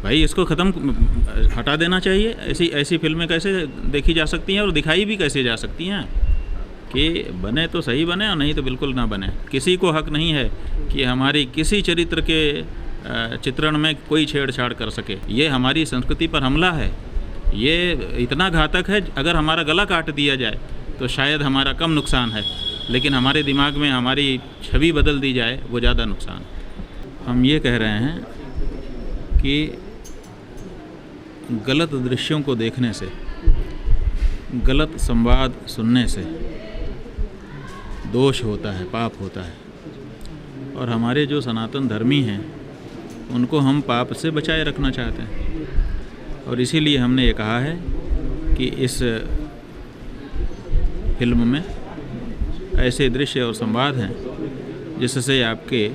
भाई इसको ख़त्म हटा देना चाहिए। ऐसी ऐसी फिल्में कैसे देखी जा सकती हैं और दिखाई भी कैसे जा सकती हैं कि बने तो सही बने और नहीं तो बिल्कुल ना बने। किसी को हक नहीं है कि हमारी किसी चरित्र के चित्रण में कोई छेड़छाड़ कर सके। ये हमारी संस्कृति पर हमला है। ये इतना घातक है, अगर हमारा गला काट दिया जाए तो शायद हमारा कम नुकसान है, लेकिन हमारे दिमाग में हमारी छवि बदल दी जाए वो ज़्यादा नुकसान। हम ये कह रहे हैं कि गलत दृश्यों को देखने से, गलत संवाद सुनने से दोष होता है, पाप होता है। और हमारे जो सनातन धर्मी हैं उनको हम पाप से बचाए रखना चाहते हैं, और इसीलिए हमने ये कहा है कि इस फिल्म में ऐसे दृश्य और संवाद हैं जिससे आपके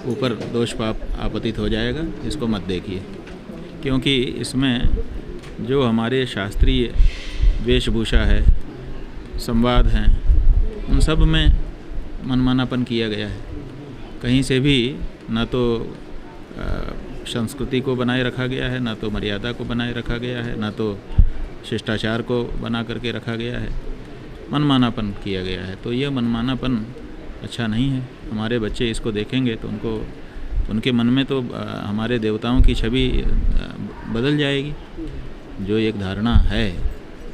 ऊपर दोष पाप आपतित हो जाएगा। इसको मत देखिए, क्योंकि इसमें जो हमारे शास्त्रीय वेशभूषा है, संवाद हैं, उन सब में मनमानापन किया गया है। कहीं से भी न तो संस्कृति को बनाए रखा गया है, न तो मर्यादा को बनाए रखा गया है, न तो शिष्टाचार को बना करके रखा गया है। मनमानापन किया गया है। तो यह मनमानापन अच्छा नहीं है। हमारे बच्चे इसको देखेंगे तो उनके मन में तो हमारे देवताओं की छवि बदल जाएगी। जो एक धारणा है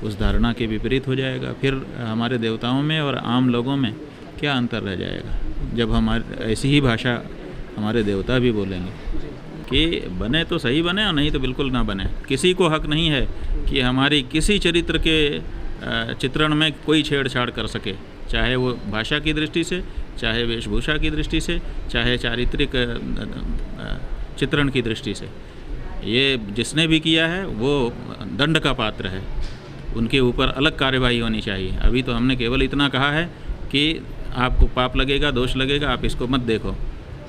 उस धारणा के विपरीत हो जाएगा। फिर हमारे देवताओं में और आम लोगों में क्या अंतर रह जाएगा, जब हमारे ऐसी ही भाषा हमारे देवता भी बोलेंगे कि बने तो सही बने और नहीं तो बिल्कुल ना बने। किसी को हक नहीं है कि हमारी किसी चरित्र के चित्रण में कोई छेड़छाड़ कर सके, चाहे वो भाषा की दृष्टि से, चाहे वेशभूषा की दृष्टि से, चाहे चारित्रिक चित्रण की दृष्टि से। ये जिसने भी किया है वो दंड का पात्र है। उनके ऊपर अलग कार्यवाही होनी चाहिए। अभी तो हमने केवल इतना कहा है कि आपको पाप लगेगा, दोष लगेगा, आप इसको मत देखो,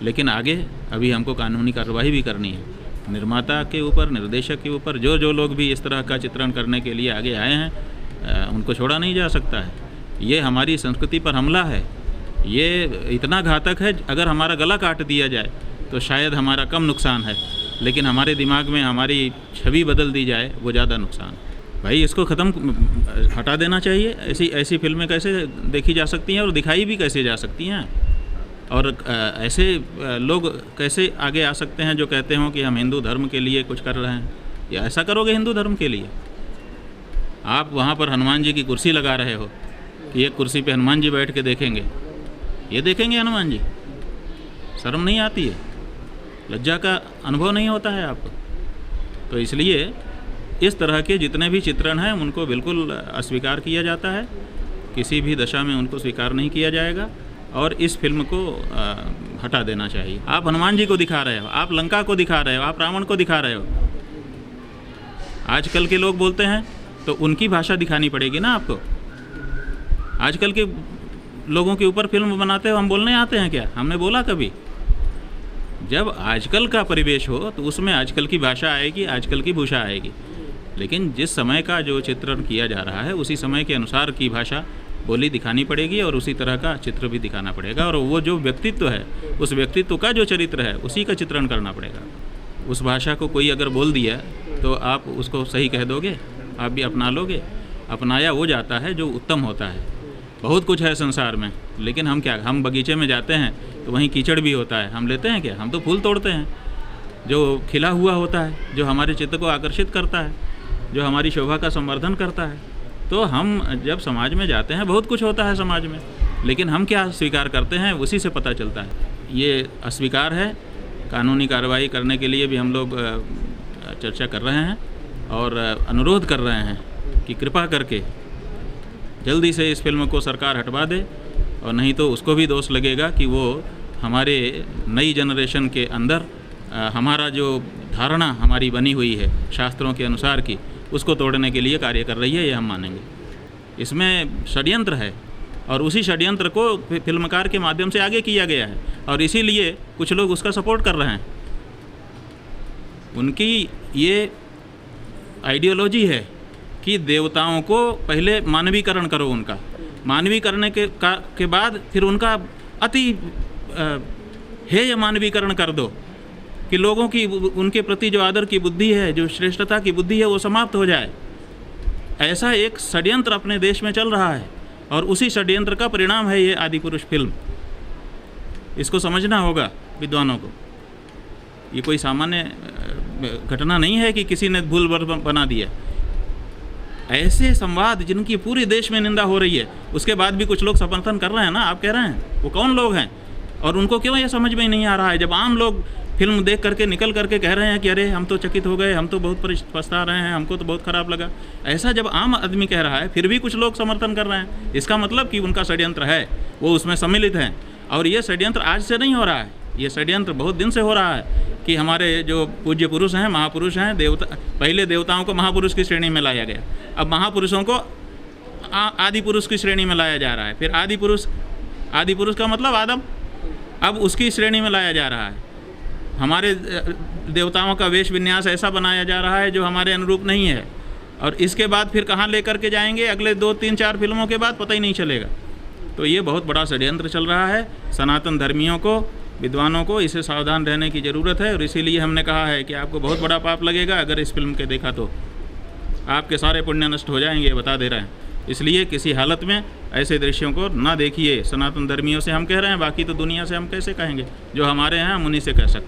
लेकिन आगे अभी हमको कानूनी कार्रवाई भी करनी है। निर्माता के ऊपर, निर्देशक के ऊपर, जो लोग भी इस तरह का चित्रण करने के लिए आगे आए हैं उनको छोड़ा नहीं जा सकता है। ये हमारी संस्कृति पर हमला है। ये इतना घातक है, अगर हमारा गला काट दिया जाए तो शायद हमारा कम नुकसान है, लेकिन हमारे दिमाग में हमारी छवि बदल दी जाए वो ज़्यादा नुकसान। भाई इसको ख़त्म हटा देना चाहिए। ऐसी फिल्में कैसे देखी जा सकती हैं और दिखाई भी कैसे जा सकती हैं। और ऐसे लोग कैसे आगे आ सकते हैं जो कहते हों कि हम हिंदू धर्म के लिए कुछ कर रहे हैं। या ऐसा करोगे हिंदू धर्म के लिए? आप वहाँ पर हनुमान जी की कुर्सी लगा रहे हो कि एक कुर्सी पे हनुमान जी बैठ के देखेंगे। ये देखेंगे हनुमान जी? शर्म नहीं आती है? लज्जा का अनुभव नहीं होता है आपको? तो इसलिए इस तरह के जितने भी चित्रण हैं उनको बिल्कुल अस्वीकार किया जाता है। किसी भी दशा में उनको स्वीकार नहीं किया जाएगा और इस फिल्म को हटा देना चाहिए। आप हनुमान जी को दिखा रहे हो, आप लंका को दिखा रहे हो, आप रावण को दिखा रहे हो। आजकल के लोग बोलते हैं तो उनकी भाषा दिखानी पड़ेगी ना आपको। आजकल के लोगों के ऊपर फिल्म बनाते हो, हम बोलने आते हैं क्या? हमने बोला कभी? जब आजकल का परिवेश हो तो उसमें आजकल की भाषा आएगी, आजकल की भूषा आएगी। लेकिन जिस समय का जो चित्रण किया जा रहा है उसी समय के अनुसार की भाषा बोली दिखानी पड़ेगी और उसी तरह का चित्र भी दिखाना पड़ेगा। और वो जो व्यक्तित्व है, उस व्यक्तित्व का जो चरित्र है उसी का चित्रण करना पड़ेगा। उस भाषा को कोई अगर बोल दिया तो आप उसको सही कह दोगे, आप भी अपना लोगे। अपनाया वो जाता है जो उत्तम होता है। बहुत कुछ है संसार में, लेकिन हम बगीचे में जाते हैं तो वहीं कीचड़ भी होता है। हम लेते हैं क्या? हम तो फूल तोड़ते हैं जो खिला हुआ होता है, जो हमारे चित्त को आकर्षित करता है, जो हमारी शोभा का संवर्धन करता है। तो हम जब समाज में जाते हैं, बहुत कुछ होता है समाज में, लेकिन हम क्या स्वीकार करते हैं उसी से पता चलता है। ये अस्वीकार है। कानूनी कार्रवाई करने के लिए भी हम लोग चर्चा कर रहे हैं और अनुरोध कर रहे हैं कि कृपा करके जल्दी से इस फिल्म को सरकार हटवा दे, और नहीं तो उसको भी दोष लगेगा कि वो हमारे नई जनरेशन के अंदर हमारा जो धारणा हमारी बनी हुई है शास्त्रों के अनुसार की, उसको तोड़ने के लिए कार्य कर रही है। ये हम मानेंगे। इसमें षड्यंत्र है और उसी षड्यंत्र को फिल्मकार के माध्यम से आगे किया गया है और इसीलिए कुछ लोग उसका सपोर्ट कर रहे हैं। उनकी ये आइडियोलॉजी है कि देवताओं को पहले मानवीकरण करो, उनका मानवीकरण के बाद फिर उनका अति हेय मानवीकरण कर दो कि लोगों की उनके प्रति जो आदर की बुद्धि है, जो श्रेष्ठता की बुद्धि है, वो समाप्त हो जाए। ऐसा एक षड्यंत्र अपने देश में चल रहा है और उसी षड्यंत्र का परिणाम है ये आदिपुरुष फिल्म। इसको समझना होगा विद्वानों को। ये कोई सामान्य घटना नहीं है कि किसी ने भूल बना दिया। ऐसे संवाद जिनकी पूरे देश में निंदा हो रही है, उसके बाद भी कुछ लोग समर्थन कर रहे हैं ना। आप कह रहे हैं वो कौन लोग हैं और उनको क्यों ये समझ में नहीं आ रहा है? जब आम लोग फिल्म देख करके निकल करके कह रहे हैं कि अरे हम तो चकित हो गए, हम तो बहुत पछता रहे हैं, हमको तो बहुत ख़राब लगा, ऐसा जब आम आदमी कह रहा है फिर भी कुछ लोग समर्थन कर रहे हैं, इसका मतलब कि उनका षड्यंत्र है, वो उसमें सम्मिलित हैं। और ये षड्यंत्र आज से नहीं हो रहा है, ये षड्यंत्र बहुत दिन से हो रहा है कि हमारे जो पूज्य पुरुष हैं, महापुरुष हैं, देवता, पहले देवताओं को महापुरुष की श्रेणी में लाया गया, अब महापुरुषों को आदि पुरुष की श्रेणी में लाया जा रहा है, फिर आदि पुरुष का मतलब आदम, अब उसकी श्रेणी में लाया जा रहा है। हमारे देवताओं का वेश विन्यास ऐसा बनाया जा रहा है जो हमारे अनुरूप नहीं है, और इसके बाद फिर कहाँ ले करके जाएंगे अगले 2, 3, 4 फिल्मों के बाद पता ही नहीं चलेगा। तो ये बहुत बड़ा षड्यंत्र चल रहा है। सनातन धर्मियों को, विद्वानों को इसे सावधान रहने की ज़रूरत है, और इसीलिए हमने कहा है कि आपको बहुत बड़ा पाप लगेगा अगर इस फिल्म के देखा तो आपके सारे पुण्य नष्ट हो जाएंगे, बता दे रहे हैं। इसलिए किसी हालत में ऐसे दृश्यों को ना देखिए। सनातन धर्मियों से हम कह रहे हैं, बाकी तो दुनिया से हम कैसे कहेंगे? जो हमारे हैं हम उन्हीं से कह सकते हैं।